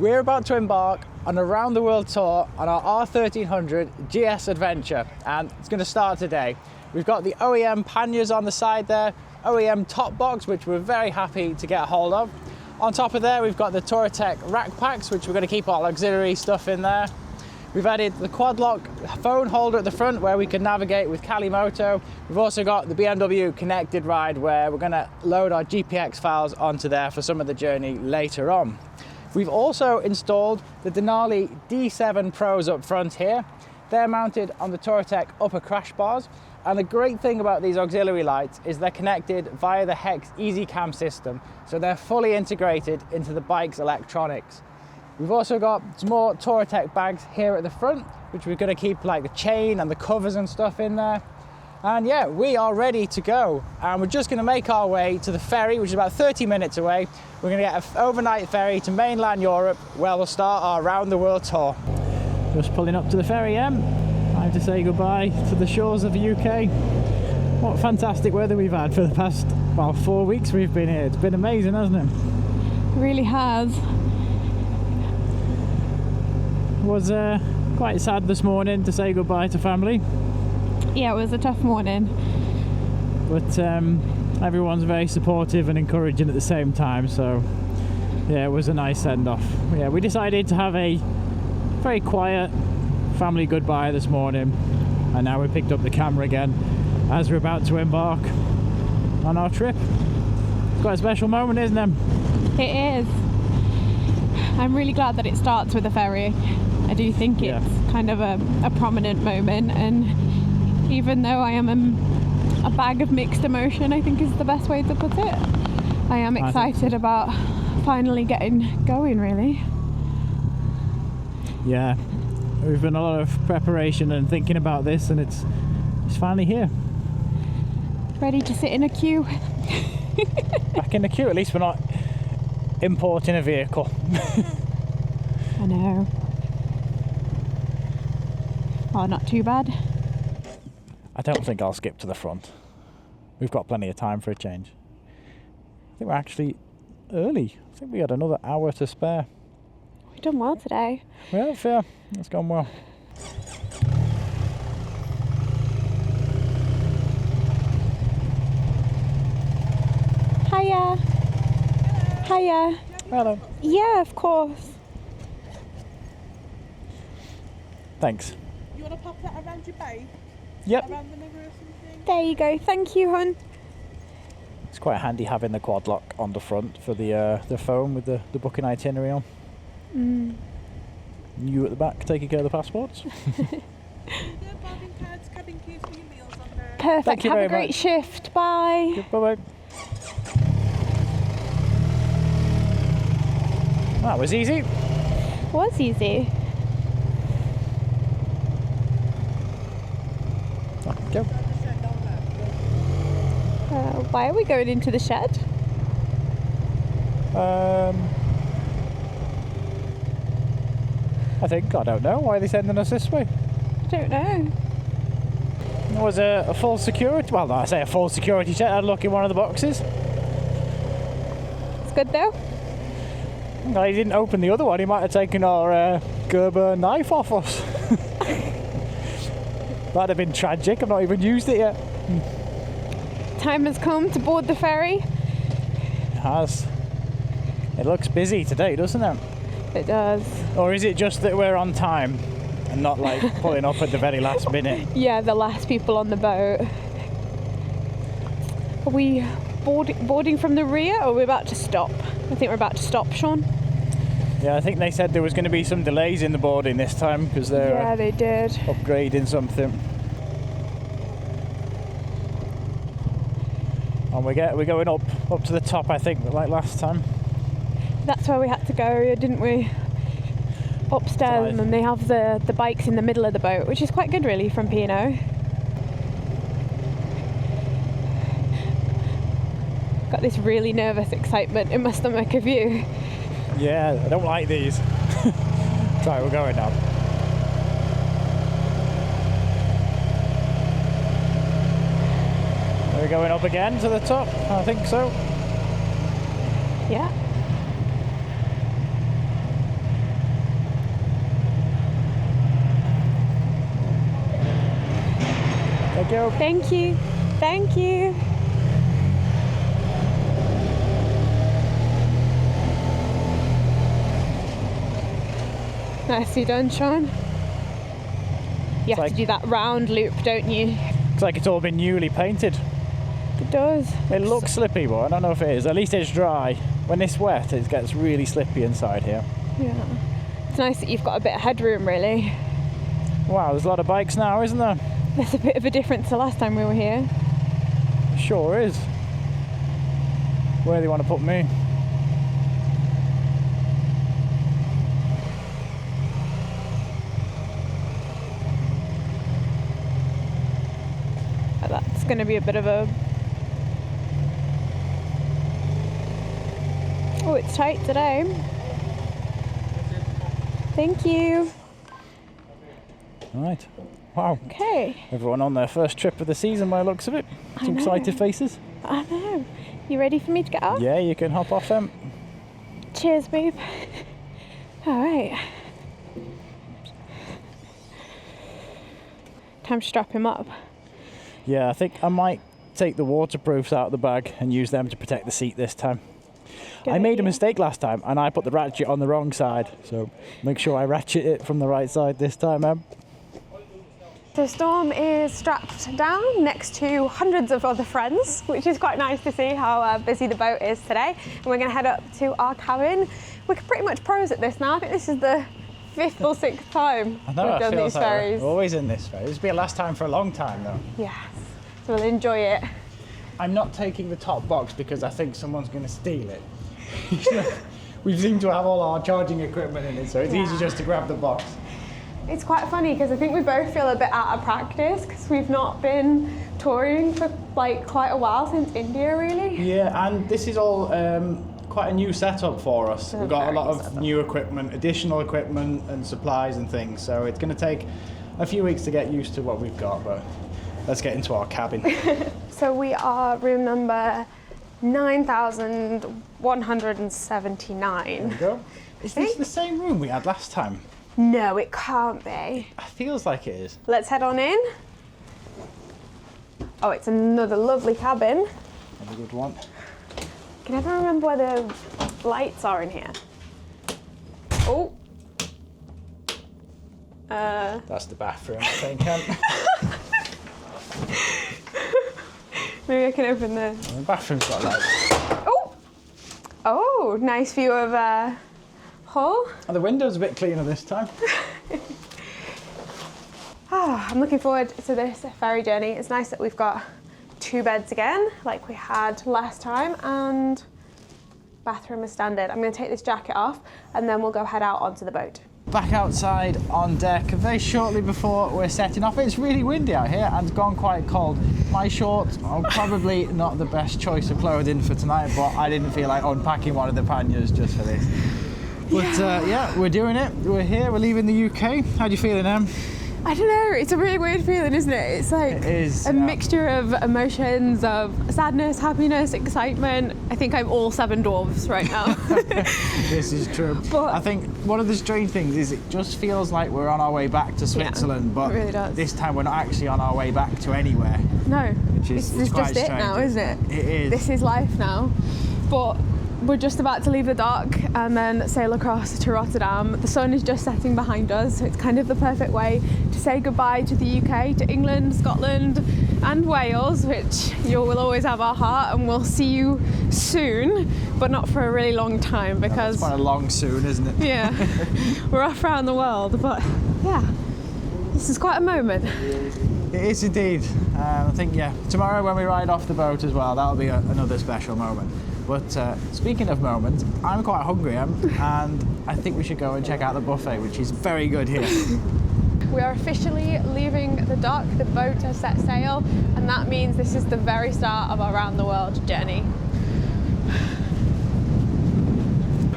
We're about to embark on a round the world tour on our R1300 GS Adventure, and it's going to start today. We've got the OEM Paniers on the side there, OEM top box, which we're very happy to get a hold of. On top of there, we've got the Touratech rack packs, which we're going to keep our auxiliary stuff in there. We've added the quad lock phone holder at the front where we can navigate with Calimoto. We've also got the BMW connected ride where we're going to load our GPX files onto there for some of the journey later on. We've also installed the Denali D7 Pros up front here. They're mounted on the Touratech upper crash bars. And the great thing about these auxiliary lights is they're connected via the Hex EasyCam system. So they're fully integrated into the bike's electronics. We've also got some more Touratech bags here at the front, which we're going to keep like the chain and the covers and stuff in there. And yeah, we are ready to go. And we're just going to make our way to the ferry, which is about 30 minutes away. We're going to get an overnight ferry to mainland Europe, where we'll start our round the world tour. Just pulling up to the ferry, time to say goodbye to the shores of the UK. What fantastic weather we've had for the past, 4 weeks we've been here. It's been amazing, hasn't it? It really has. Was quite sad this morning to say goodbye to family. Yeah, it was a tough morning. But everyone's very supportive and encouraging at the same time, so yeah, it was a nice send-off. Yeah, we decided to have a very quiet family goodbye this morning, and now we picked up the camera again as we're about to embark on our trip. It's quite a special moment, isn't it? It is. I'm really glad that it starts with a ferry. I do think it's kind of a prominent moment, and even though I am a bag of mixed emotion, I think is the best way to put it, I am excited about finally getting going, really. Yeah, we've done a lot of preparation and thinking about this, and it's finally here. Ready to sit in a queue. Back in the queue, at least we're not importing a vehicle. I know. Oh, not too bad. I don't think I'll skip to the front. We've got plenty of time for a change. I think we're actually early. I think we had another hour to spare. We've done well today. We have, yeah. It's gone well. Hiya. Hiya. Hello. Yeah, of course. Thanks. You want to pop that around your bay? Yep. Around the mirror or something? There you go. Thank you, hon. It's quite handy having the quad lock on the front for the phone with the booking itinerary on. You at the back taking care of the passports. Boarding pads, cabin keys for your meals on there. Perfect. Thank you Have very a great much. shift. Bye. Bye-bye. That was easy. Was easy. Go. Why are we going into the shed? I don't know. Why are they sending us this way? I don't know. There was a full security, well, I say a full security check. I had a look in one of the boxes. It's good though. No, he didn't open the other one. He might have taken our Gerber knife off us. That'd have been tragic. I've not even used it yet. Time has come to board the ferry. It has. It looks busy today, doesn't it? It does. Or is it just that we're on time and not like pulling up at the very last minute? Yeah, the last people on the boat. Are we boarding from the rear, or are we about to stop? I think we're about to stop, Sean. Yeah, I think they said there was going to be some delays in the boarding this time because they're they did. upgrading something. And we're going up to the top, I think, like last time. That's where we had to go, didn't we? Upstairs, and then they have the bikes in the middle of the boat, which is quite good, really, from P and O. Got this really nervous excitement in my stomach of you. Yeah, I don't like these. Right, we're going now. We're going up again to the top, I think so. Yeah. Thank you. Thank you. Thank you. Nicely done, Sean. You have to do that round loop, don't you? Looks like it's all been newly painted. It does. It looks slippy, but I don't know if it is. At least it's dry. When it's wet, it gets really slippy inside here. Yeah. It's nice that you've got a bit of headroom, really. Wow, there's a lot of bikes now, isn't there? There's a bit of a difference to last time we were here. Sure is. Where do you want to put me? That's going to be a bit of a... Oh, it's tight today. Thank you. Right. Wow. Okay. Everyone on their first trip of the season by the looks of it. Some excited faces. I know. You ready for me to get off? Yeah, you can hop off them. Cheers, babe. All right. Time to strap him up. Yeah, I think I might take the waterproofs out of the bag and use them to protect the seat this time. I made a mistake last time and I put the ratchet on the wrong side, so make sure I ratchet it from the right side this time, Em. So Storm is strapped down next to hundreds of other friends, which is quite nice to see how busy the boat is today. And we're going to head up to our cabin. We're pretty much pros at this now. I think this is the 5th or 6th time we've done these ferries. We're always in this ferry. This will be a last time for a long time though. Yes, so we'll enjoy it. I'm not taking the top box because I think someone's going to steal it. We seem to have all our charging equipment in it, so it's easy just to grab the box. It's quite funny because I think we both feel a bit out of practice because we've not been touring for like quite a while since India, really. Yeah, and this is all quite a new setup for us. We've got a lot of new equipment, additional equipment and supplies and things, so it's going to take a few weeks to get used to what we've got, but let's get into our cabin. So we are room number 9179. There we go. Is this the same room we had last time? No, it can't be. It feels like it is. Let's head on in. Oh, it's another lovely cabin. Another good one. I can never remember where the lights are in here. Oh. That's the bathroom, I think. Maybe I can open the... The bathroom's got lights. Oh! Oh, nice view of Hull. Oh, the window's a bit cleaner this time. I'm looking forward to this ferry journey. It's nice that we've got 2 beds again, like we had last time, and bathroom is standard. I'm going to take this jacket off and then we'll go head out onto the boat. Back outside on deck very shortly before we're setting off. It's really windy out here and it's gone quite cold. My shorts are probably not the best choice of clothing for tonight, but I didn't feel like unpacking one of the panniers just for this. But yeah, we're doing it. We're here, we're leaving the UK. How do you feeling, Em? I don't know, it's a really weird feeling, isn't it? It's like it is, a mixture of emotions, of sadness, happiness, excitement. I think I'm all 7 dwarfs right now. This is true. But I think one of the strange things is it just feels like we're on our way back to Switzerland, but it really does. This time we're not actually on our way back to anywhere. No, this is quite just strange. it now, isn't it? It is. This is life now. But we're just about to leave the dock and then sail across to Rotterdam. The sun is just setting behind us, so it's kind of the perfect way to say goodbye to the UK, to England, Scotland and Wales, which you will always have our heart, and we'll see you soon, but not for a really long time because... It's quite a long soon, isn't it? Yeah, we're off around the world, but yeah, this is quite a moment. It is indeed. I think, yeah, tomorrow when we ride off the boat as well, that'll be another special moment. But speaking of moments, I'm quite hungry, and I think we should go and check out the buffet, which is very good here. We are officially leaving the dock, the boat has set sail, and that means this is the very start of our round the world journey.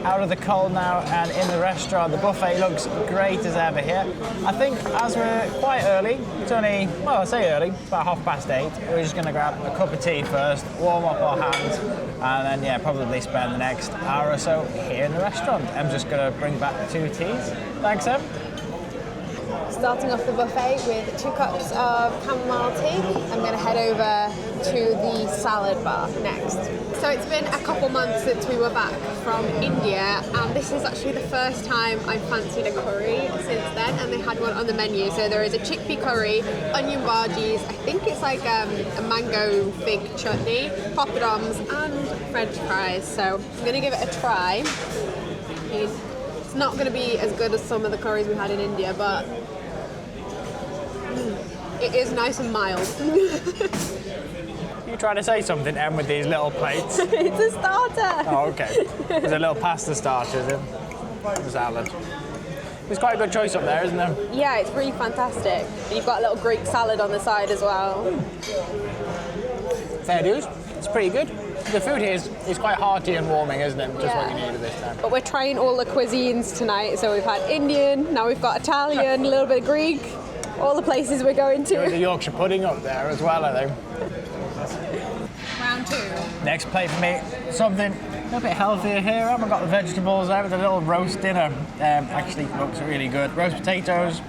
Out of the cold now and in the restaurant. The buffet looks great as ever here. I think as we're quite early, it's only, well, I say early, about 8:30, we're just going to grab a cup of tea first, warm up our hands, and then, yeah, probably spend the next hour or so here in the restaurant. I'm just going to bring back 2 teas. Thanks, Em. Starting off the buffet with 2 cups of chamomile tea. I'm going to head over to the salad bar next. So it's been a couple months since we were back from India, and this is actually the first time I've fancied a curry since then, and they had one on the menu. So there is a chickpea curry, onion bhajis, I think it's like a mango fig chutney, poppadoms and French fries. So I'm going to give it a try. It's not going to be as good as some of the curries we had in India, but it is nice and mild. You trying to say something, Em, with these little plates? It's a starter. Oh, okay. There's a little pasta starter in the salad. There's quite a good choice up there, isn't there? Yeah, it's really fantastic. And you've got a little Greek salad on the side as well. Fair dues. It's pretty good. The food here is quite hearty and warming, isn't it? Just what you need at this time. But we're trying all the cuisines tonight. So we've had Indian, now we've got Italian, a little bit of Greek. All the places we're going to. There's a Yorkshire pudding up there as well, I think. Round 2. Next plate for me, something a little bit healthier here. I haven't got the vegetables there, with a little roast dinner. Actually looks really good. Roast potatoes,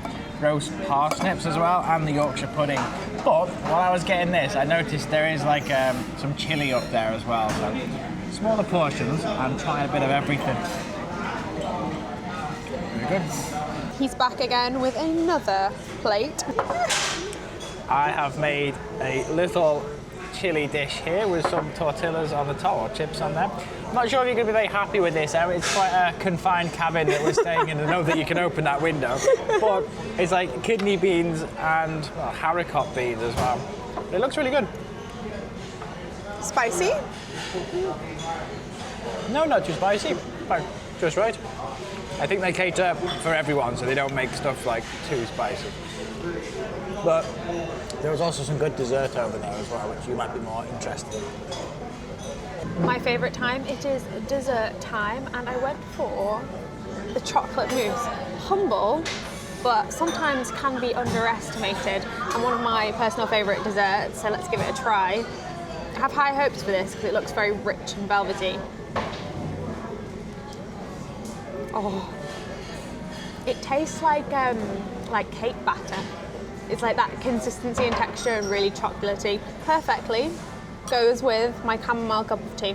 roast parsnips as well, and the Yorkshire pudding. But while I was getting this, I noticed there is like some chilli up there as well. So smaller portions and trying a bit of everything. Very good. He's back again with another plate. I have made a little chili dish here with some tortillas on the top, or chips on there. I'm not sure if you're going to be very happy with this. It's quite a confined cabin that we're staying in. I know that you can open that window, but it's like kidney beans and haricot beans as well. It looks really good. Spicy? No, not too spicy. Just right. I think they cater for everyone, so they don't make stuff like too spicy. But there was also some good dessert over there as well, which you might be more interested in. My favourite time, it is dessert time, and I went for the chocolate mousse. Humble, but sometimes can be underestimated, and one of my personal favourite desserts, so let's give it a try. I have high hopes for this because it looks very rich and velvety. Oh, it tastes like cake batter. It's like that consistency and texture and really chocolatey. Perfectly goes with my chamomile cup of tea.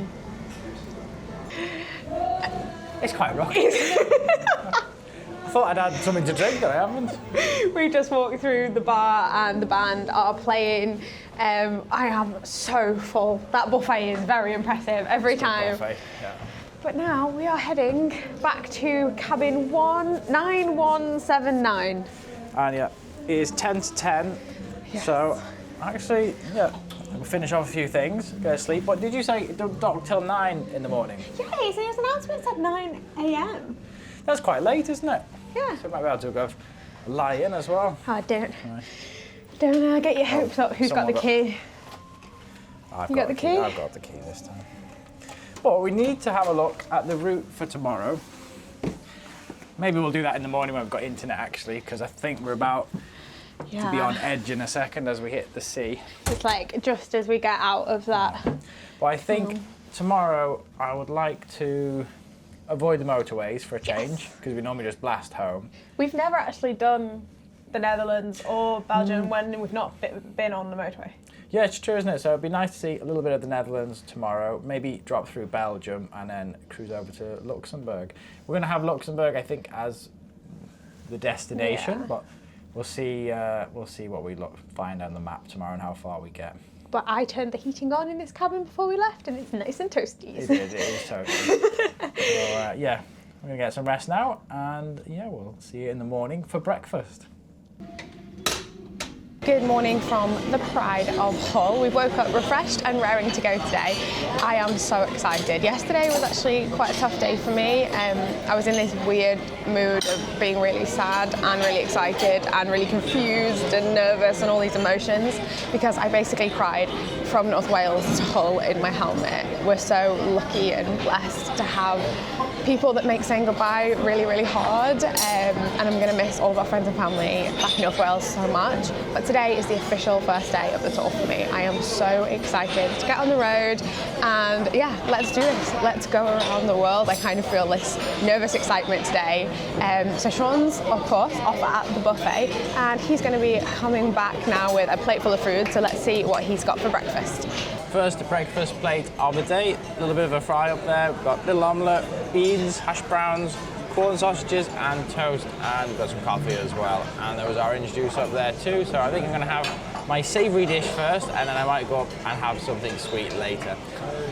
It's quite rocky. I thought I'd had something to drink, but I haven't. We just walked through the bar and the band are playing. I am so full. That buffet is very impressive every time. Buffet, yeah. But now we are heading back to cabin 9179. And yeah, it is 10 to 10. Yes. So actually, yeah, we'll finish off a few things, go to sleep. What did you say? Don't dock till 9 in the morning? Yeah, so his announcement said 9 a.m. That's quite late, isn't it? Yeah. So we might be able to go lie in as well. Oh, don't get your hopes up. Who's got the key? You got the key? I've got the key this time. But we need to have a look at the route for tomorrow. Maybe we'll do that in the morning when we've got internet, actually, because I think we're about to be on edge in a second as we hit the sea. It's like just as we get out of that. But I think tomorrow I would like to avoid the motorways for a change, because we normally just blast home. We've never actually done the Netherlands or Belgium when we've not been on the motorway. Yeah, it's true, isn't it? So it'd be nice to see a little bit of the Netherlands tomorrow, maybe drop through Belgium and then cruise over to Luxembourg. We're going to have Luxembourg, I think, as the destination, but we'll see what we find on the map tomorrow and how far we get. But I turned the heating on in this cabin before we left, and it's nice and toasty. It is toasty. So yeah, we're going to get some rest now, and yeah, we'll see you in the morning for breakfast. Good morning from the Pride of Hull. We woke up refreshed and raring to go today. I am so excited. Yesterday was actually quite a tough day for me. I was in this weird mood of being really sad and really excited and really confused and nervous and all these emotions because I basically cried from North Wales to Hull in my helmet. We're so lucky and blessed to have people that make saying goodbye really, really hard, and I'm going to miss all of our friends and family back in North Wales so much. But today is the official first day of the tour for me. I am so excited to get on the road, and yeah, let's do this. Let's go around the world. I kind of feel this nervous excitement today. So Sean's, of course, off at the buffet, and he's going to be coming back now with a plate full of food, so let's see what he's got for breakfast. First breakfast plate of the day, a little bit of a fry up there. We've got little omelette, beans, hash browns, corn sausages and toast, and we've got some coffee as well. And there was orange juice up there too, so I think I'm going to have my savoury dish first, and then I might go up and have something sweet later.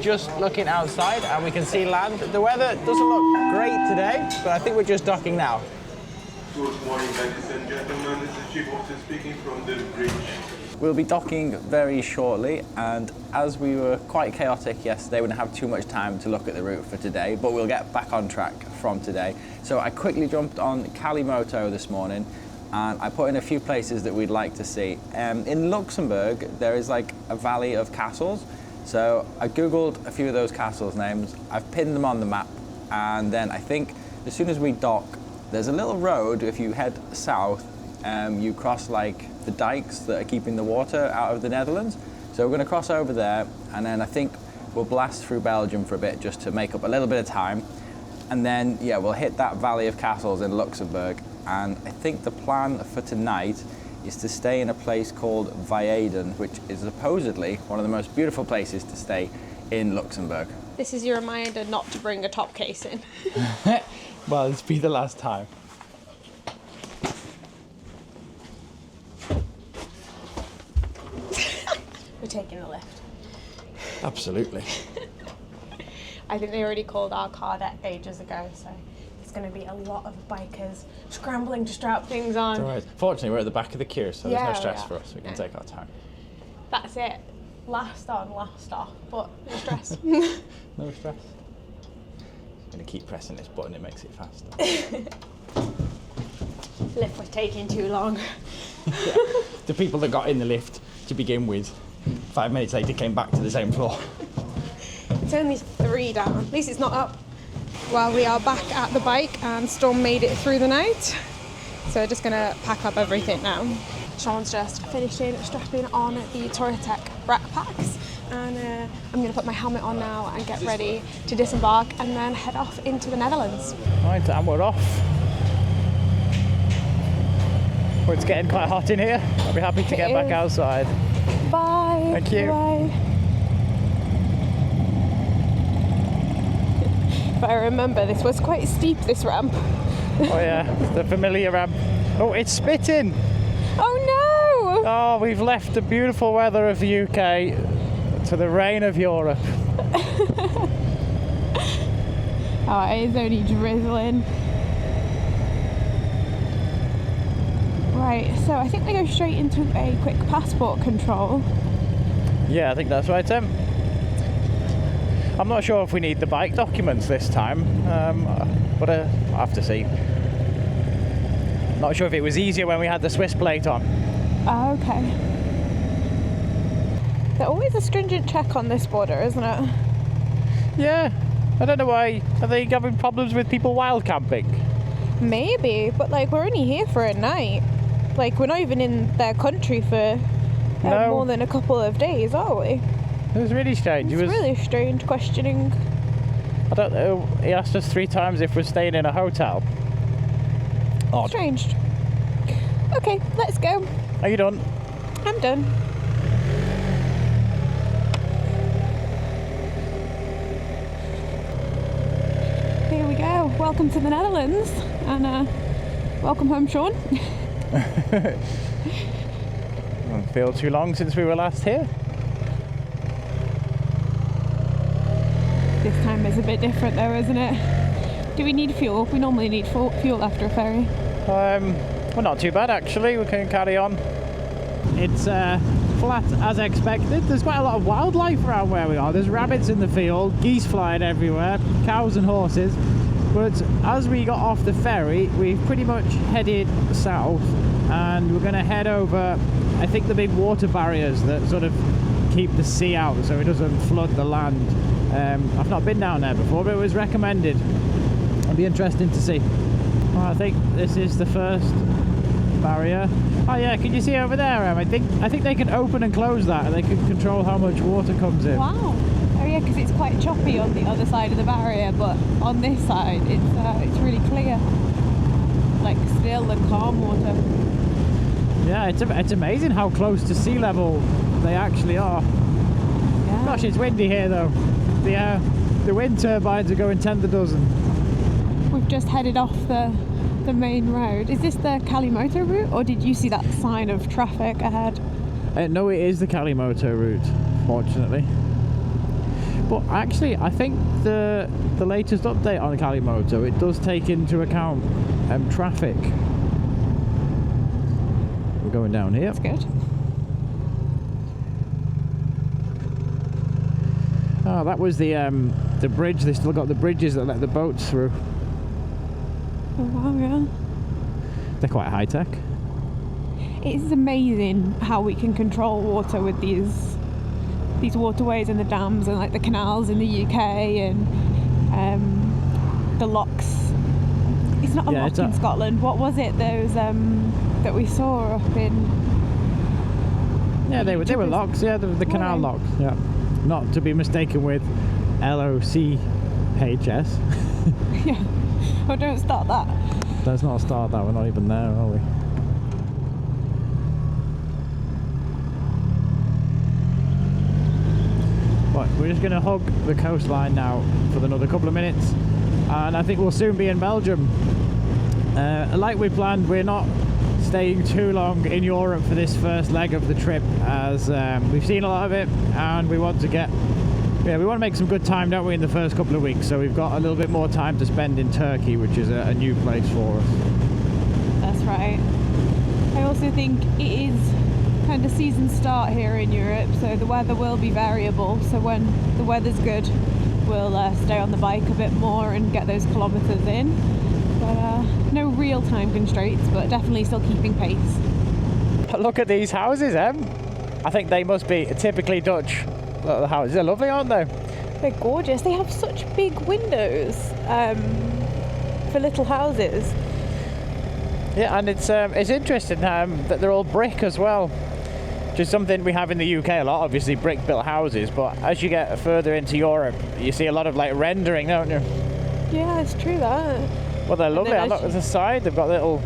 Just looking outside and we can see land. The weather doesn't look great today, but I think we're just docking now. Good morning, ladies and gentlemen. This is Chief Officer speaking from the bridge. We'll be docking very shortly, and as we were quite chaotic yesterday, we didn't have too much time to look at the route for today, but we'll get back on track from today. So I quickly jumped on Calimoto this morning, and I put in a few places that we'd like to see. In Luxembourg, there is like a valley of castles. So I Googled a few of those castles' names, I've pinned them on the map, and then I think as soon as we dock, there's a little road. If you head south, you cross like the dikes that are keeping the water out of the Netherlands. So we're going to cross over there, and then I think we'll blast through Belgium for a bit just to make up a little bit of time. And then, yeah, we'll hit that valley of castles in Luxembourg. And I think the plan for tonight is to stay in a place called Vaiden, which is supposedly one of the most beautiful places to stay in Luxembourg. This is your reminder not to bring a top case in. Well, it's be the last time. We're taking a lift. Absolutely. I think they already called our car deck ages ago, so there's going to be a lot of bikers scrambling to strap things on. It's all right. Fortunately, we're at the back of the queue, so there's no stress for us. We can No. take our time. That's it. Last on, last off, but no stress. No stress. I'm going to keep pressing this button, it makes it faster. Lift was taking too long. Yeah. The people that got in the lift to begin with, 5 minutes later came back to the same floor. It's only 3 down. At least it's not up. Well, we are back at the bike, and Storm made it through the night. So we're just going to pack up everything now. Sean's just finishing strapping on the Touratech backpacks, and I'm going to put my helmet on now and get ready to disembark and then head off into the Netherlands. Right, and we're off. Well, it's getting quite hot in here. I'll be happy to get back outside. Bye. Thank you. Bye. If I remember, this was quite steep, this ramp. Oh yeah, it's the familiar ramp. Oh, it's spitting. Oh no! Oh, we've left the beautiful weather of the UK to the rain of Europe. Oh, it is only drizzling. Right, so I think we go straight into a quick passport control. Yeah, I think that's right, Tim. I'm not sure if we need the bike documents this time, but I'll have to see. Not sure if it was easier when we had the Swiss plate on. Oh, okay. There's always a stringent check on this border, isn't it? Yeah, I don't know why. Are they having problems with people wild camping? Maybe, but like we're only here for a night. Like we're not even in their country for more than a couple of days, are we? It was really strange. It's really strange questioning. I don't know. He asked us 3 times if we're staying in a hotel. Odd. Strange. Okay, let's go. Are you done? I'm done. Here we go. Welcome to the Netherlands, and welcome home, Sean. Doesn't feel too long since we were last here. This time is a bit different though, isn't it? Do we need fuel? We normally need fuel after a ferry. Well, not too bad actually. We can carry on. It's flat as expected. There's quite a lot of wildlife around where we are. There's rabbits in the field, geese flying everywhere, cows and horses. But as we got off the ferry, we've pretty much headed south, and we're going to head over, I think, the big water barriers that sort of keep the sea out so it doesn't flood the land. I've not been down there before, but it was recommended It'll be interesting to see. Well, I think this is the first barrier. Oh yeah, can you see over there, Em? I think they can open and close that, and they can control how much water comes in. Wow. Oh yeah, because it's quite choppy on the other side of the barrier, but on this side it's really clear, like still and calm water. Yeah, it's amazing how close to sea level they actually are. Yeah. Gosh, it's windy here though. The wind turbines are going 10 to the dozen. We've just headed off the main road. Is this the Kalimoto route, or did you see that sign of traffic ahead? No, it is the Kalimoto route, fortunately. But actually, I think the latest update on Kalimoto, it does take into account traffic. We're going down here. That's good. Oh, that was the bridge. They still got the bridges that let the boats through. Oh wow, yeah. They're quite high tech. It's amazing how we can control water with these waterways and the dams and like the canals in the UK and the locks. It's not a lock in Scotland. What was it? Those that we saw up in. Yeah, they were locks. Yeah, the canal locks. Yeah, not to be mistaken with LOCHS. Yeah. Oh, don't start that. Let's not start that. We're not even there, are we? Right, we're just going to hug the coastline now for another couple of minutes, and I think we'll soon be in Belgium. Like we planned, we're not staying too long in Europe for this first leg of the trip, as we've seen a lot of it, and we want to make some good time, don't we, in the first couple of weeks. So we've got a little bit more time to spend in Turkey, which is a new place for us. That's right. I also think it is kind of season start here in Europe, so the weather will be variable. So when the weather's good, we'll stay on the bike a bit more and get those kilometres in. But no real time constraints, but definitely still keeping pace. Look at these houses, Em. I think they must be typically Dutch. Look at the houses. They're lovely, aren't they? They're gorgeous. They have such big windows for little houses. Yeah, and it's interesting that they're all brick as well, which is something we have in the UK a lot, obviously brick-built houses, but as you get further into Europe, you see a lot of like rendering, don't you? Yeah, it's true that. Well, they're lovely. And look at the side, they've got little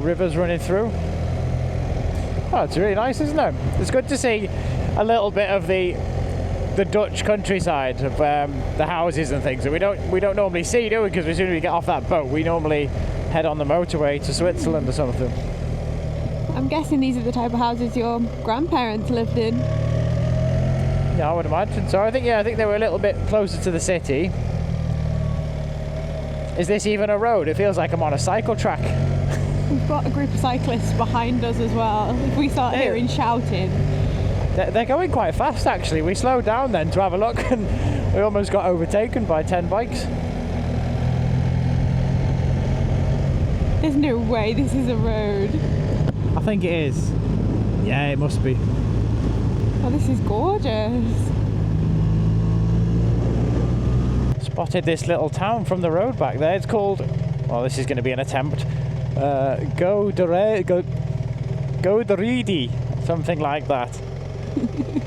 rivers running through. Oh, it's really nice, isn't it? It's good to see a little bit of the Dutch countryside of the houses and things that we don't normally see, do we? Because as soon as we get off that boat, we normally head on the motorway to Switzerland or something. I'm guessing these are the type of houses your grandparents lived in. Yeah, I would imagine so. I think they were a little bit closer to the city. Is this even a road? It feels like I'm on a cycle track. We've got a group of cyclists behind us as well. If we start hearing shouting. They're going quite fast, actually. We slowed down then to have a look, and we almost got overtaken by 10 bikes. There's no way this is a road. I think it is. Yeah, it must be. Oh, this is gorgeous. Spotted this little town from the road back there. It's called, well, this is going to be an attempt, Goedereede, something like that.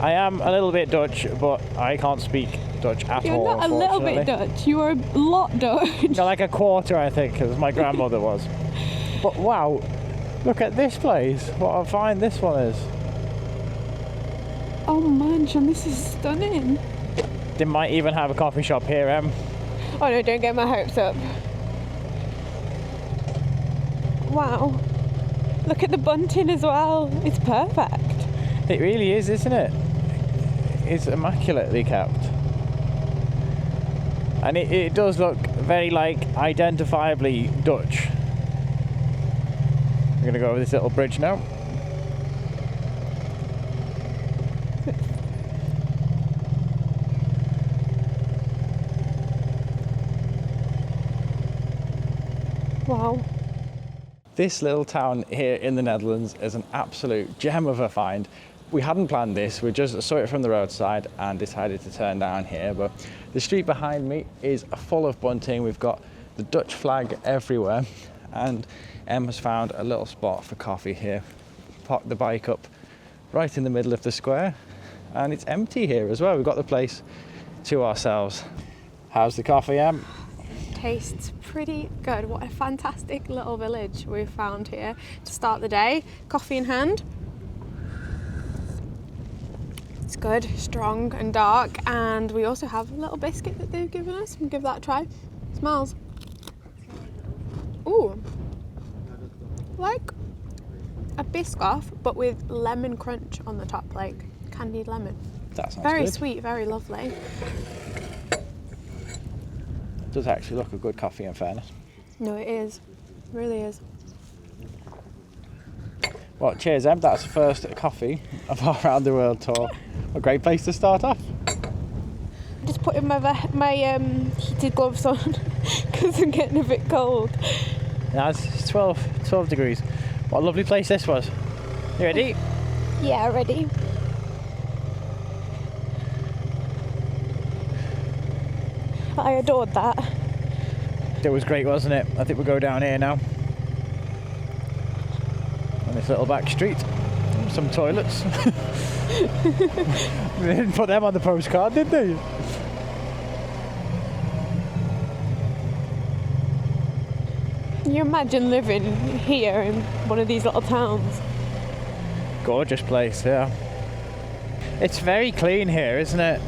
I am a little bit Dutch, but I can't speak Dutch at all. You're not a little bit Dutch, you are a lot Dutch. No, like a quarter, I think, as my grandmother was. But wow, look at this place. What a find this one is. Oh man, Sean, this is stunning. They might even have a coffee shop here, Em. Oh no, don't get my hopes up. Wow. Look at the bunting as well. It's perfect. It really is, isn't it? It's immaculately kept. And it does look very, like, identifiably Dutch. I'm going to go over this little bridge now. Wow. This little town here in the Netherlands is an absolute gem of a find. we hadn't planned this, we just saw it from the roadside and decided to turn down here. But the street behind me is full of bunting. We've got the Dutch flag everywhere, and Emma's found a little spot for coffee here. Parked the bike up right in the middle of the square, and it's empty here as well. We've got the place to ourselves. How's the coffee, Em? Tastes pretty good. What a fantastic little village we've found here to start the day. Coffee in hand. It's good, strong and dark, and we also have a little biscuit that they've given us. We'll give that a try. Smells. Ooh, like a Biscoff, but with lemon crunch on the top, like candied lemon. That sounds very good. sweet, very lovely. It does actually look a good coffee, in fairness. No, it is. It really is. Well, cheers, Em. That's the first coffee of our round the world tour. A great place to start off. Just putting my heated gloves on because I'm getting a bit cold. Yeah, it's 12 degrees. What a lovely place this was. You ready? Yeah, ready. I adored that. It was great, wasn't it? I think we'll go down here now. On this little back street. Some toilets. They didn't put them on the postcard, did they? Can you imagine living here in one of these little towns? Gorgeous place, yeah. It's very clean here, isn't it?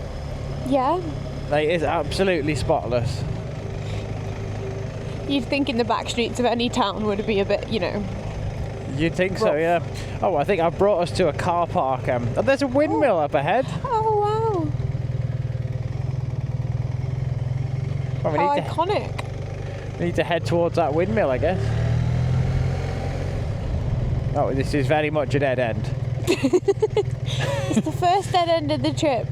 Yeah. Like, it's absolutely spotless. You'd think in the back streets of any town would be a bit, you know. You'd think so, yeah. Oh, I think I've brought us to a car park. Oh, there's a windmill up ahead. Oh, wow. Well, How iconic. We need to head towards that windmill, I guess. Oh, this is very much a dead end. It's the first dead end of the trip.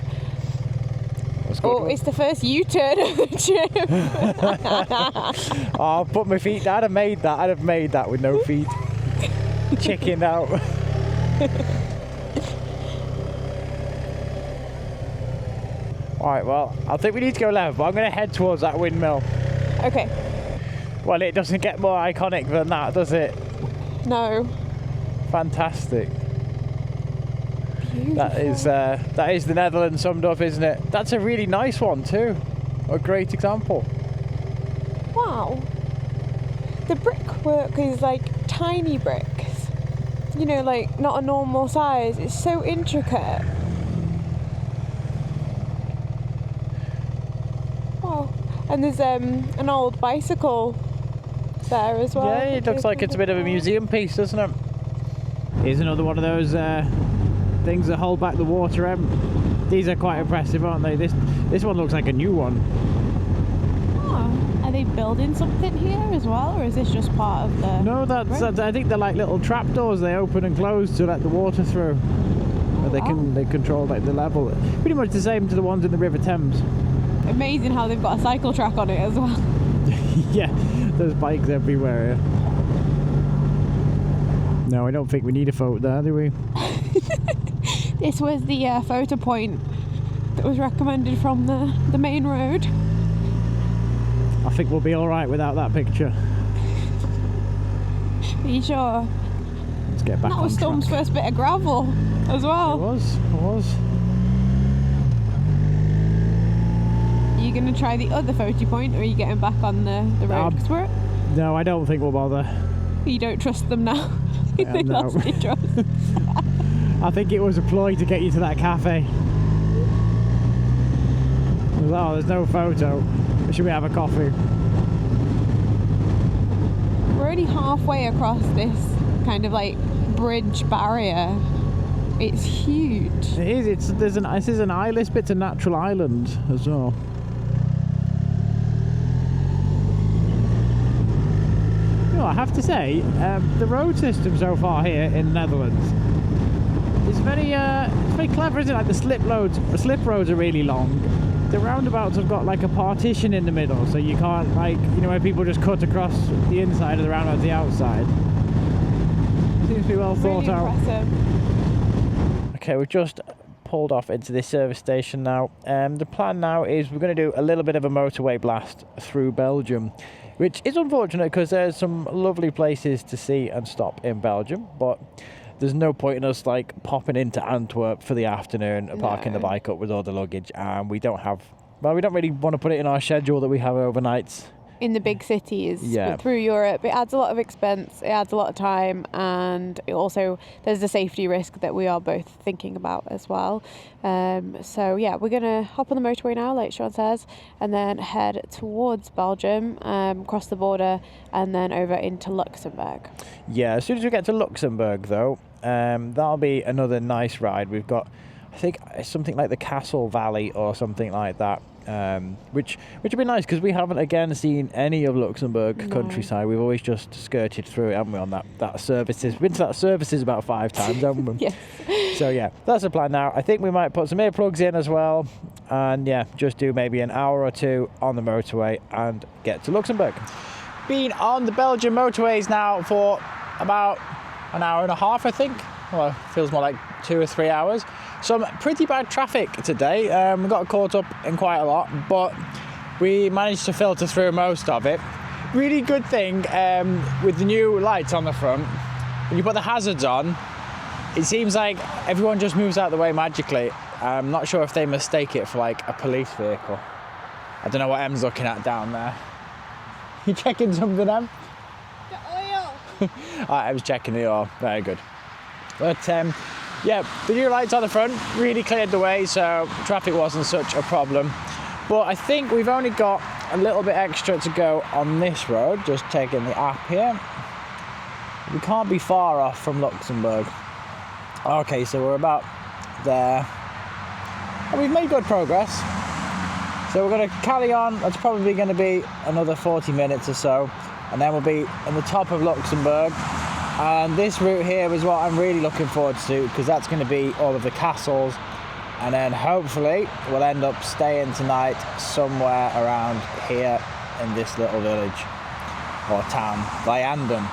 Or it's the first U-turn of the trip. Oh, I'll put my feet down. I'd have made that with no feet. Chickened out. Alright, well, I think we need to go left, but I'm going to head towards that windmill. Okay. Well, it doesn't get more iconic than that, does it? No. Fantastic. Beautiful. That is the Netherlands summed up, isn't it? That's a really nice one too. A great example. Wow. The brickwork is like tiny bricks. You know, like not a normal size. It's so intricate. Wow. And there's an old bicycle there as well. Yeah, it looks like it's a bit of a museum piece, doesn't it? Here's another one of those things that hold back the water. These are quite impressive, aren't they? This one looks like a new one. Oh, are they building something here as well, or is this just part of the... No, that's I think they're like little trapdoors. They open and close to let the water through. They control like the level. Pretty much the same to the ones in the River Thames. Amazing how they've got a cycle track on it as well. Yeah, there's bikes everywhere. No, I don't think we need a photo there, do we? This was the photo point that was recommended from the main road. I think we'll be alright without that picture. Are you sure? Let's get back on That was Storm's track. first bit of gravel as well. It was. Are you going to try the other photo point, or are you getting back on the road? 'Cause No, I don't think we'll bother. you don't trust them now. They No. lost your trust. I think it was a ploy to get you to that cafe. Oh, there's no photo. Should we have a coffee? We're only halfway across this kind of like bridge barrier. It's huge. It is. This is an island. This bit's a natural island as well. You know, I have to say, the road system so far here in the Netherlands is very clever, isn't it? Like the slip roads are really long. The roundabouts have got like a partition in the middle, so you can't, like, you know, where people just cut across the inside of the roundabout to the outside. Seems to be well thought Really out. impressive. Okay, we've just pulled off into this service station now. The plan now is we're going to do a little bit of a motorway blast through Belgium, which is unfortunate because there's some lovely places to see and stop in Belgium, but there's no point in us like popping into Antwerp for the afternoon and parking the bike up with all the luggage, and we don't really want to put it in our schedule that we have overnights in the big cities through Europe. It adds a lot of expense, it adds a lot of time, and it also there's the safety risk that we are both thinking about as well. So yeah, we're gonna hop on the motorway now, like Sean says, and then head towards Belgium, cross the border, and then over into Luxembourg. Yeah, as soon as we get to Luxembourg though, that'll be another nice ride. We've got, I think, something like the Castle Valley or something like that. Which would be nice because we haven't again seen any of Luxembourg countryside. We've always just skirted through it, haven't we, on that services. We've been to that services about 5 times, haven't we? Yes. So yeah, that's the plan now. I think we might put some earplugs in as well, and yeah, just do maybe an hour or 2 on the motorway and get to Luxembourg. Been on the Belgian motorways now for about an hour and a half, I think. Well, it feels more like 2 or 3 hours. Some pretty bad traffic today. We got caught up in quite a lot, but we managed to filter through most of it. Really good thing with the new lights on the front, when you put the hazards on, it seems like everyone just moves out of the way magically. I'm not sure if they mistake it for like a police vehicle. I don't know what Em's looking at down there. You checking something, Em? The oil. I was checking the oil. Very good. But yeah, the new lights on the front really cleared the way, so traffic wasn't such a problem. But I think we've only got a little bit extra to go on this road, just taking the app here. We can't be far off from Luxembourg. Okay, so we're about there. And we've made good progress. So we're going to carry on. That's probably going to be another 40 minutes or so. And then we'll be in the top of Luxembourg. And this route here is what I'm really looking forward to, because that's going to be all of the castles, and then hopefully we'll end up staying tonight somewhere around here in this little village or town, Vianden,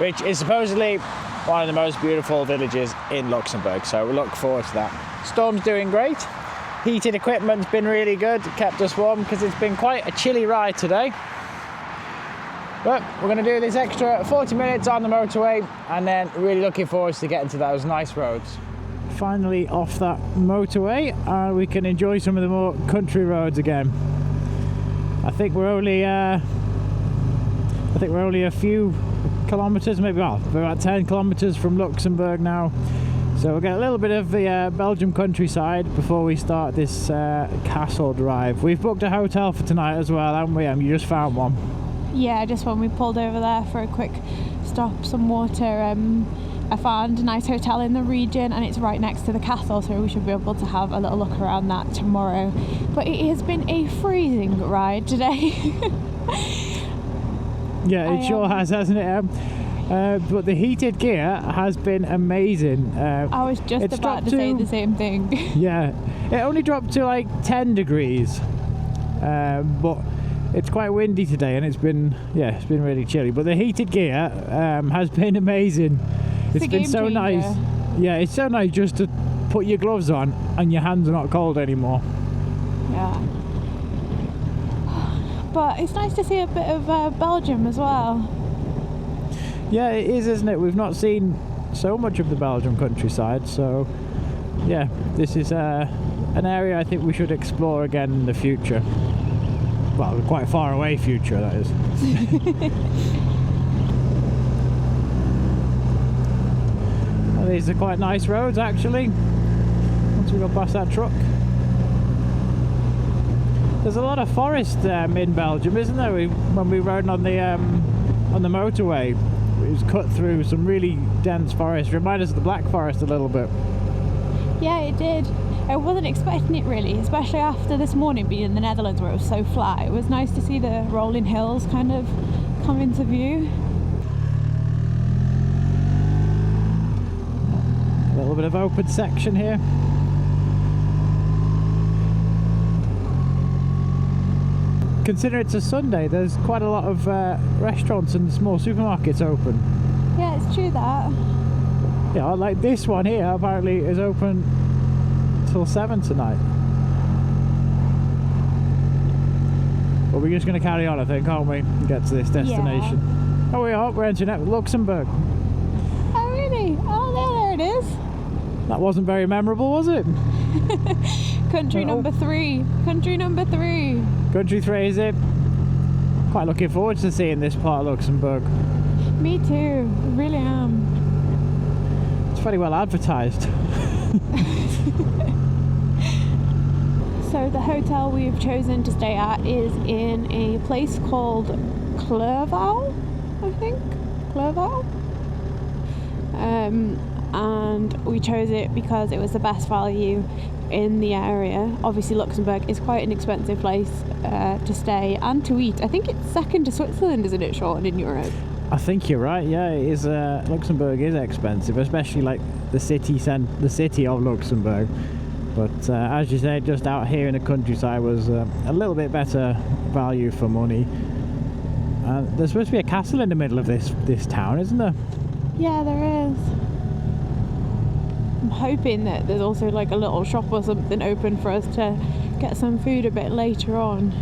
which is supposedly one of the most beautiful villages in Luxembourg, so we look forward to that. Storm's doing great. Heated equipment's been really good, kept us warm because it's been quite a chilly ride today. But we're going to do this extra 40 minutes on the motorway, and then really looking forward to getting to those nice roads. Finally off that motorway, and we can enjoy some of the more country roads again. I think we're only a few kilometres, maybe about 10 kilometres from Luxembourg now. So we'll get a little bit of the Belgium countryside before we start this castle drive. We've booked a hotel for tonight as well, haven't we, Em? You just found one. Yeah, just when we pulled over there for a quick stop, some water, I found a nice hotel in the region, and it's right next to the castle, so we should be able to have a little look around that tomorrow. But it has been a freezing ride today. Yeah, it sure has, hasn't it, Em? But the heated gear has been amazing. I was just about to say the same thing. Yeah, it only dropped to like 10 degrees, but it's quite windy today, and it's been really chilly. But the heated gear has been amazing. It's been so nice. Yeah, it's so nice just to put your gloves on and your hands are not cold anymore. Yeah. But it's nice to see a bit of Belgium as well. Yeah, it is, isn't it? We've not seen so much of the Belgium countryside, so yeah, this is an area I think we should explore again in the future. Well, quite far away future, that is. Well, these are quite nice roads, actually, once we go past that truck. There's a lot of forest in Belgium, isn't there? When we rode on the motorway, it was cut through some really dense forest. Reminded us of the Black Forest a little bit. Yeah, it did. I wasn't expecting it really, especially after this morning being in the Netherlands where it was so flat. It was nice to see the rolling hills kind of come into view. A little bit of open section here. Considering it's a Sunday, there's quite a lot of restaurants and small supermarkets open. Yeah, it's true that. Yeah, like this one here apparently is open till 7 tonight. But we're just going to carry on, I think, aren't we? And get to this destination. Yeah. Oh, we are. We're entering at Luxembourg. Oh really? Oh, there it is. That wasn't very memorable, was it? Country number 3. Country number 3. Country 3, is it? Quite looking forward to seeing this part of Luxembourg. Me too. I really am. It's very well advertised. So the hotel we've chosen to stay at is in a place called Clervaux, I think. Clervaux. And we chose it because it was the best value in the area. Obviously Luxembourg is quite an expensive place to stay and to eat. I think it's second to Switzerland, isn't it, Sean, in Europe? I think you're right. Yeah, it is. Luxembourg is expensive, especially like the city of Luxembourg. But as you said, just out here in the countryside was a little bit better value for money. There's supposed to be a castle in the middle of this town, isn't there? Yeah, there is. I'm hoping that there's also like a little shop or something open for us to get some food a bit later on.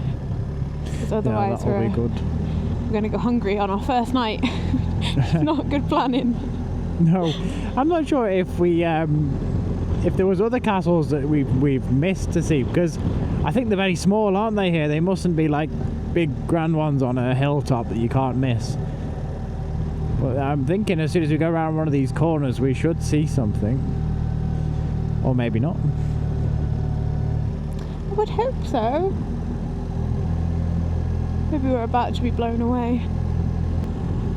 Because otherwise yeah, that'll be good. we're going to go hungry on our first night. Not good planning. No, I'm not sure if if there was other castles that we've missed to see, because I think they're very small, aren't they? Here, they mustn't be like big grand ones on a hilltop that you can't miss. But I'm thinking as soon as we go around one of these corners, we should see something, or maybe not. I would hope so. Maybe we're about to be blown away.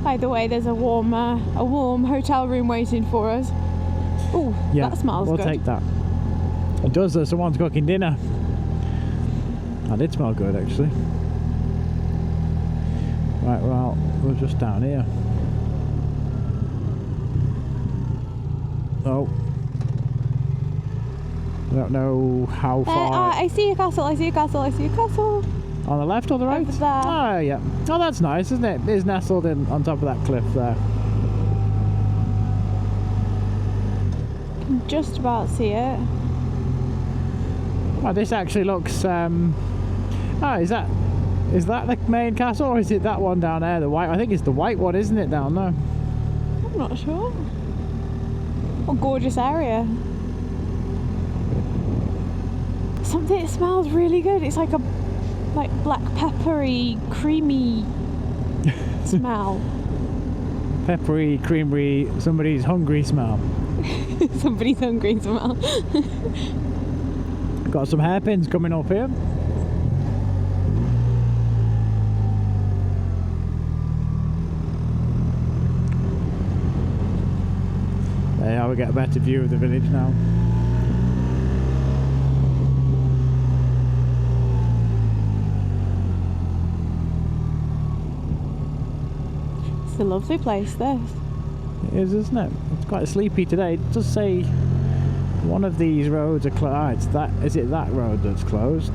Either way, there's a warm hotel room waiting for us. Oh, Yeah, that smells we'll good. take that. It does. Someone's cooking dinner. That did smell good, actually. Right, well, we're just down here. Oh. I don't know how far. I see a castle, I see a castle, I see a castle. On the left or the right? Over there. Oh, yeah. Oh, that's nice, isn't it? It's nestled in on top of that cliff there. Can just about see it. Well, this actually looks. Oh, is that the main castle, or is it that one down there? The white. I think it's the white one, isn't it, down there? I'm not sure. What a gorgeous area. Something that smells really good. It's like a black peppery, creamy smell. Peppery, creamy, somebody's hungry smell. Somebody's hungry smell. Got some hairpins coming up here. There we get a better view of the village now. It's a lovely place, this. It is, isn't it? It's quite sleepy today. It does say one of these roads are closed. Is it that road that's closed?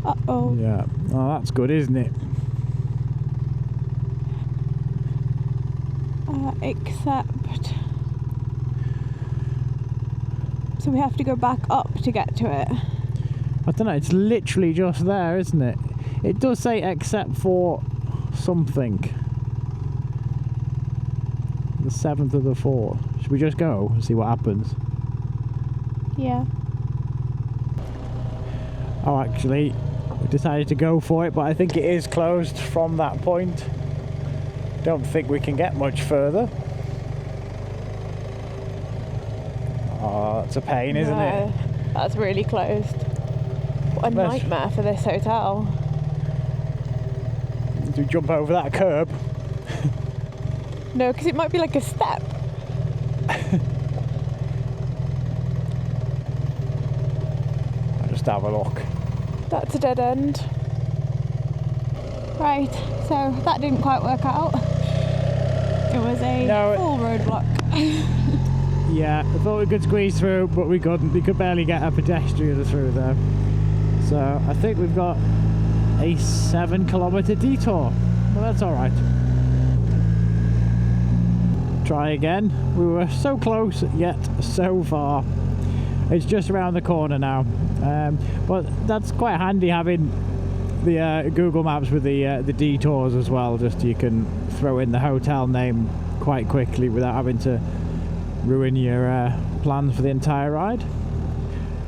Uh-oh. Yeah. Oh, that's good, isn't it? Except... So we have to go back up to get to it. I don't know, it's literally just there, isn't it? It does say except for something. The 7th of the 4th. Should we just go and see what happens? Yeah. Oh, actually, we decided to go for it, but I think it is closed from that point. Don't think we can get much further. Oh, that's a pain, isn't it? That's really closed. What a nightmare for this hotel. Do we jump over that curb? No, because it might be like a step. I'll just have a look. That's a dead end. Right, so that didn't quite work out. It was a full roadblock. Yeah, I thought we could squeeze through, but we couldn't. We could barely get a pedestrian through there. So I think we've got a 7-kilometre detour. but that's all right. Try again. We were so close yet so far. It's just around the corner now, but that's quite handy having the Google Maps with the detours as well. Just you can throw in the hotel name quite quickly without having to ruin your plans for the entire ride.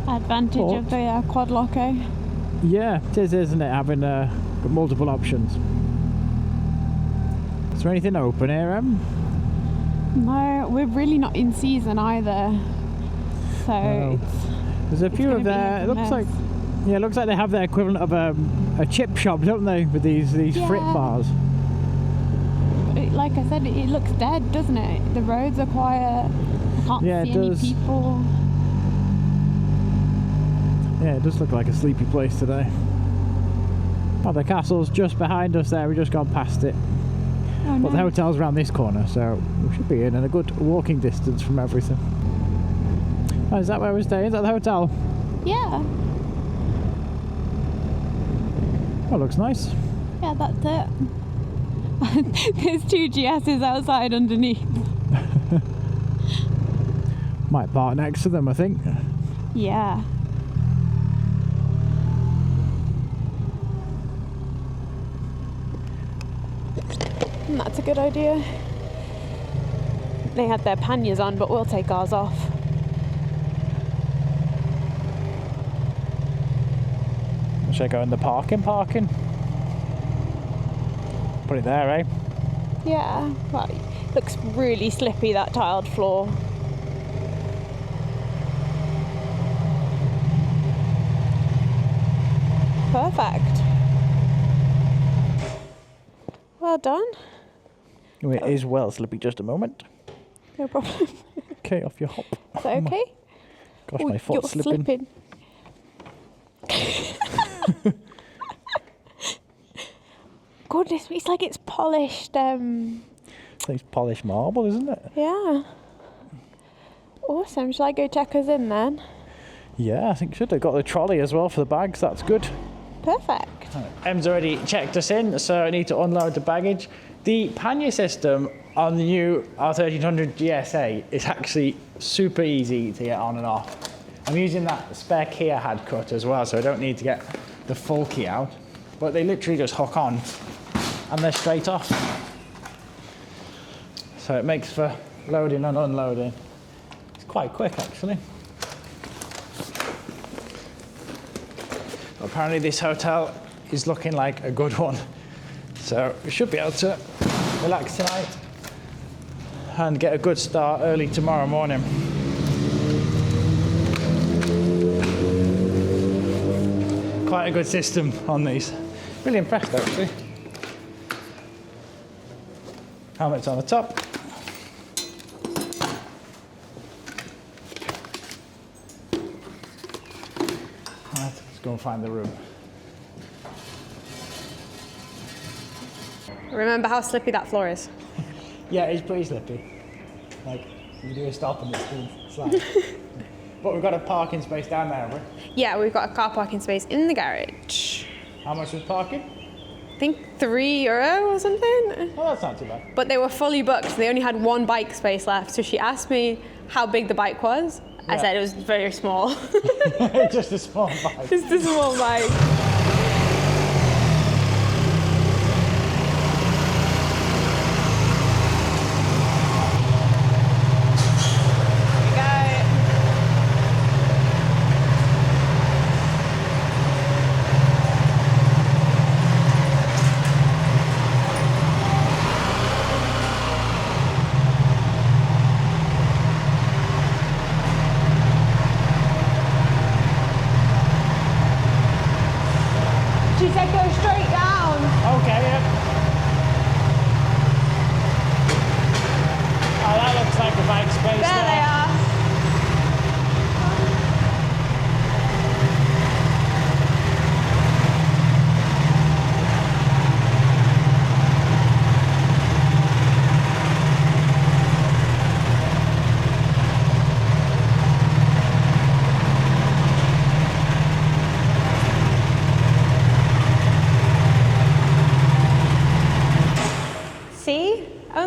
Advantage of the quad lock, eh? Yeah, it is, isn't it? Having multiple options. Is there anything open here, Em? No, we're really not in season either. So No. There's a few of their. It looks like they have their equivalent of a chip shop, don't they? With these frit bars. Like I said, it looks dead, doesn't it? The roads are quiet. I can't see any people. Yeah, it does look like a sleepy place today. Oh, the castle's just behind us there. We've just gone past it. Oh, But the no. hotel's around this corner, so we should be in a good walking distance from everything. Oh, is that where we're staying? Is that the hotel? Yeah. Oh, looks nice. Yeah, that's it. There's 2 GSs outside underneath. Might park next to them, I think. Yeah. That's a good idea. They had their panniers on, but we'll take ours off. Should I go in the parking? Put it there, eh? Yeah, well, looks really slippy, that tiled floor. Perfect. Well done. It is well slippy, just a moment. No problem. Okay, off your hop. Is that okay? Gosh, Oh, my foot's you're slipping. Goodness, it's like it's polished. It's polished marble, isn't it? Yeah. Awesome. Shall I go check us in then? Yeah, I think should. They've got the trolley as well for the bags. That's good. Perfect. Em's already checked us in, so I need to unload the baggage. The pannier system on the new R1300 GSA is actually super easy to get on and off. I'm using that spare key I had cut as well, so I don't need to get the full key out. But they literally just hook on and they're straight off. So it makes for loading and unloading. It's quite quick actually. Apparently this hotel is looking like a good one. So we should be able to relax tonight and get a good start early tomorrow morning. Quite a good system on these. Really impressed actually. Helmet's on the top. Right, let's go and find the room. Remember how slippy that floor is? Yeah, it's pretty slippy. Like, you do a stop and it's still slide. But we've got a parking space down there, haven't we? Yeah, we've got a car parking space in the garage. How much was parking? I think €3 or something. Oh, that's not too bad. But they were fully booked. They only had one bike space left. So she asked me how big the bike was. I Yeah. said it was very small. Just a small bike. Just a small bike.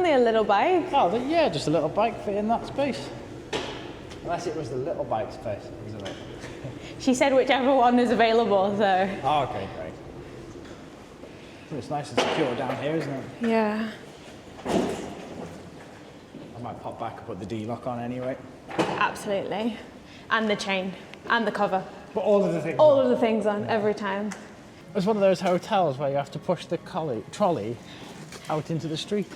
only a little bike. Oh, yeah, just a little bike fit in that space. Unless it was the little bike space, isn't it? She said whichever one is available, so. Oh, okay, great. It's nice and secure down here, isn't it? Yeah. I might pop back and put the D-lock on anyway. Absolutely. And the chain. And the cover. But all of the things. All of the things on every time. It's one of those hotels where you have to push the trolley out into the street.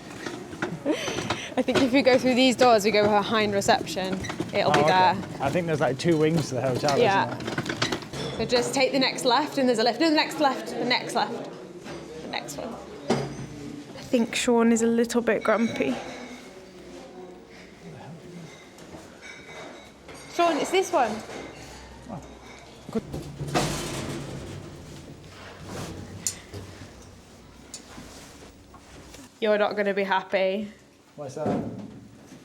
I think if you go through these doors, we go behind reception, it'll be there. I think there's like 2 wings to the hotel, Yeah. isn't there? So just take the next left and there's a lift. No, the next left, the next left, the next one. I think Sean is a little bit grumpy. Sean, it's this one. Oh, good. You're not going to be happy What's that?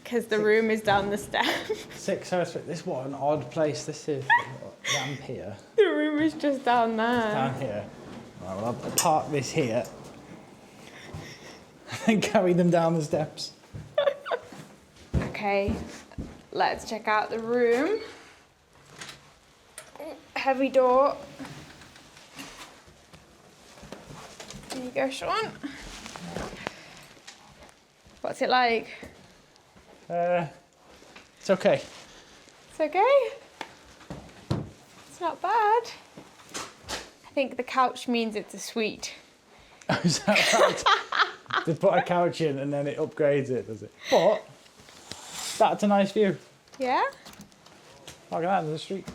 because the room is down the steps. 6 hours. This what an odd place this is. Ramp here. The room is just down there. Down here. Right, well, I'll park this here and carry them down the steps. Okay, let's check out the room. Heavy door. There you go, Sean. What's it like? It's okay. It's okay. It's not bad. I think the couch means it's a suite. Oh, is that right? They put a couch in and then it upgrades it, does it? But that's a nice view. Yeah? Look at that, there's the street.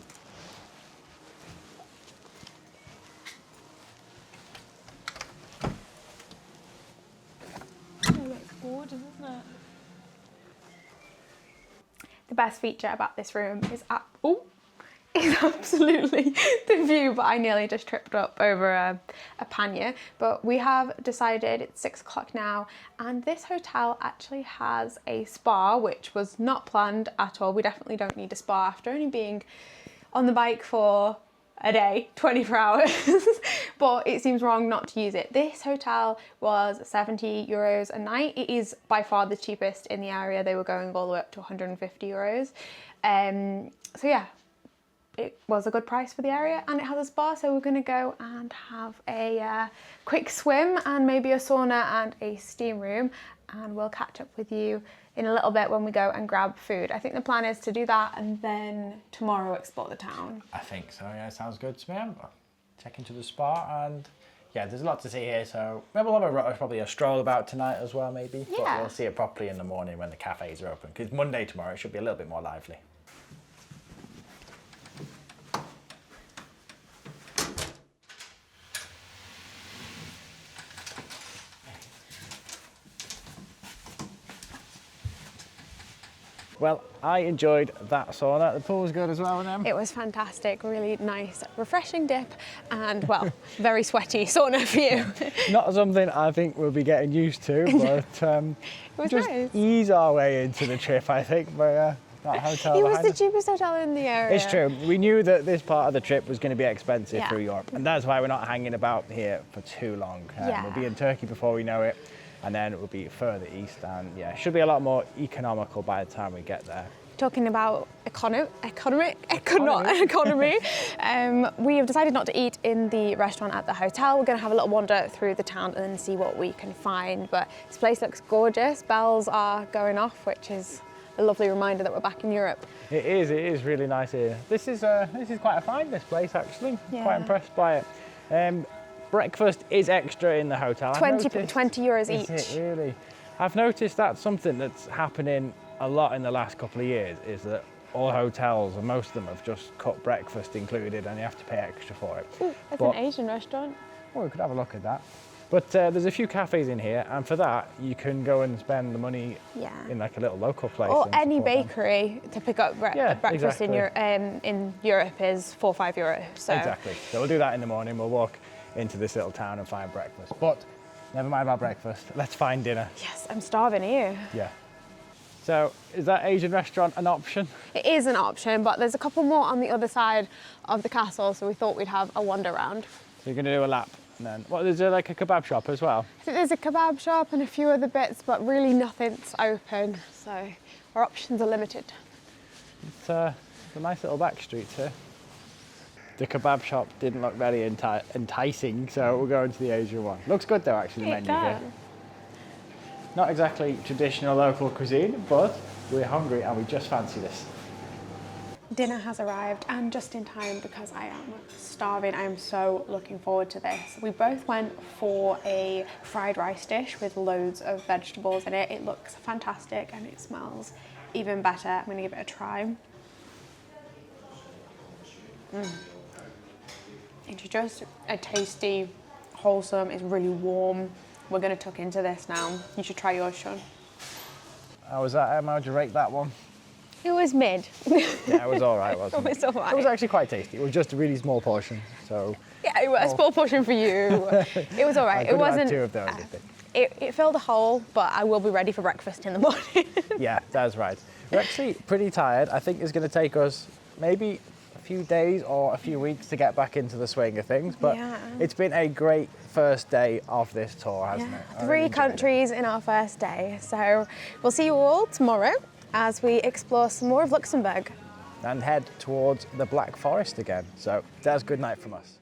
The best feature about this room is absolutely the view, but I nearly just tripped up over a pannier. But we have decided it's 6 o'clock now, and this hotel actually has a spa, which was not planned at all. We definitely don't need a spa after only being on the bike for a day, 24 hours, but it seems wrong not to use it. This hotel was €70 a night. It is by far the cheapest in the area. They were going all the way up to €150. So yeah, it was a good price for the area, and it has a spa, so we're gonna go and have a quick swim and maybe a sauna and a steam room, and we'll catch up with you in a little bit when we go and grab food. I think the plan is to do that and then tomorrow explore the town. I think so, yeah, sounds good to me. I'll check into the spa, and yeah, there's a lot to see here, so maybe we'll have probably a stroll about tonight as well, maybe. Yeah. But we'll see it properly in the morning when the cafes are open, because Monday tomorrow it should be a little bit more lively. Well, I enjoyed that sauna. The pool was good as well, wasn't it? It was fantastic, really nice, refreshing dip, and well, very sweaty sauna for you. Not something I think we'll be getting used to, but It was just nice. ease our way into the trip, I think, by that hotel. It was behind the us. cheapest hotel in the area. It's true. We knew that this part of the trip was going to be expensive Yeah. through Europe, and that's why we're not hanging about here for too long. Yeah. We'll be in Turkey before we know it, and then it will be further east, and yeah, it should be a lot more economical by the time we get there. Talking about economy. We have decided not to eat in the restaurant at the hotel. We're going to have a little wander through the town and then see what we can find. But this place looks gorgeous. Bells are going off, which is a lovely reminder that we're back in Europe. It is really nice here. This is quite a find, this place, actually. Yeah. Quite impressed by it. Breakfast is extra in the hotel. 20 euros Is each. it really? I've noticed that's something that's happening a lot in the last couple of years, is that all hotels, and most of them, have just cut breakfast included and you have to pay extra for it. Ooh, that's But- an Asian restaurant. Well, we could have a look at that. But there's a few cafes in here, and for that you can go and spend the money Yeah. in like a little local place. Or and any support them. bakery to pick up Yeah, breakfast exactly. in Europe is €4 or €5. So Exactly. So we'll do that in the morning. We'll walk into this little town and find breakfast. But never mind about breakfast. Let's find dinner. yes, I'm starving here. Yeah. So is that Asian restaurant an option? It is an option, but there's a couple more on the other side of the castle, so we thought we'd have a wander round. So you're going to do a lap And then, what, is there like a kebab shop as well? I think there's a kebab shop and a few other bits, but really nothing's open, so our options are limited. It's a nice little back street here. The kebab shop didn't look very enticing, so we'll go into the Asian one. Looks good though, actually, the menu here. Not exactly traditional local cuisine, but we're hungry and we just fancy this. Dinner has arrived, and just in time because I am starving. I am so looking forward to this. We both went for a fried rice dish with loads of vegetables in it. It looks fantastic and it smells even better. I'm gonna give it a try. It's just a tasty, wholesome, it's really warm. We're gonna tuck into this now. You should try yours, Sean. How was that, Emma? How'd you rate that one? It was mid. Yeah, it was all right, wasn't it? It was all right. It was actually quite tasty. It was just a really small portion, so... Yeah, it was a small portion for you. It was all right. I could have had 2 of those, I think. It filled a hole, but I will be ready for breakfast in the morning. Yeah, that's right. We're actually pretty tired. I think it's going to take us maybe a few days or a few weeks to get back into the swing of things, but it's been a great first day of this tour, hasn't it? 3 countries in our first day. So we'll see you all tomorrow as we explore some more of Luxembourg. And head towards the Black Forest again. So that's good night from us.